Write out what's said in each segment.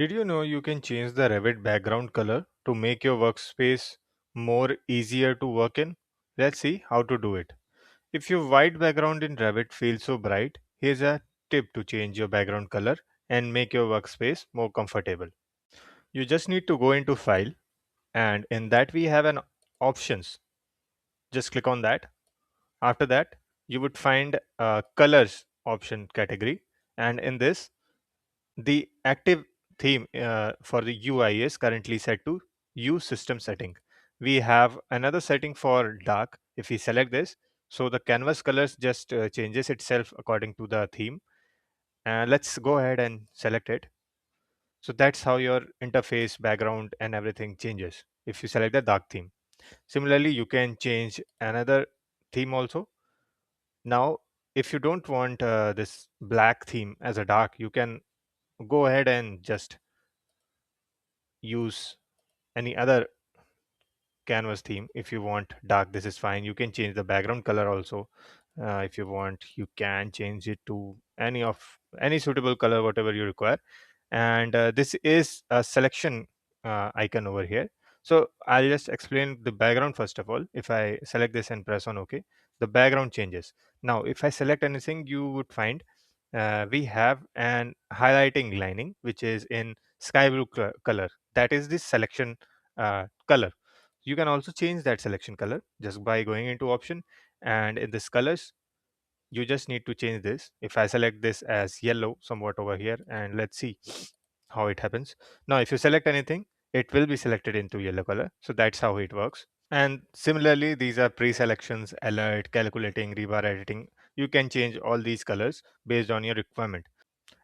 Did you know you can change the Revit background color to make your workspace more easier to work in? Let's see how to do it. If your white background in Revit feels so bright, here's a tip to change your background color and make your workspace more comfortable. You just need to go into File, and in that we have an Options. Just click on that. After that, you would find a Colors option category, and in this, the active theme for the UI is currently set to Use System Setting. We have another setting for dark. If we select this, so the canvas colors just changes itself according to the theme. Let's go ahead and select it. So that's how your interface, background, and everything changes if you select the dark theme. Similarly, you can change another theme also. Now, if you don't want this black theme as a dark, you can go ahead and just use any other canvas theme. If you want dark, this is fine. You can change the background color also. If you want, you can change it to any suitable color, whatever you require. And this is a selection icon over here. So I'll just explain the background first of all. If I select this and press on OK, the background changes. Now if I select anything, you would find we have an highlighting lining which is in sky blue color. That is the selection color. You can also change that selection color just by going into option, and in this colors you just need to change this. If I select this as yellow somewhat over here, and let's see how it happens. Now if you select anything, it will be selected into yellow color. So that's how it works. And similarly, these are pre-selections, alert, calculating, rebar editing. You can change all these colors based on your requirement.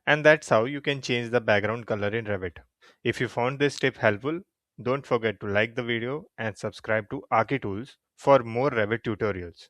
And that's how you can change the background color in Revit. If you found this tip helpful, don't forget to like the video and subscribe to ARCHI Tools for more Revit tutorials.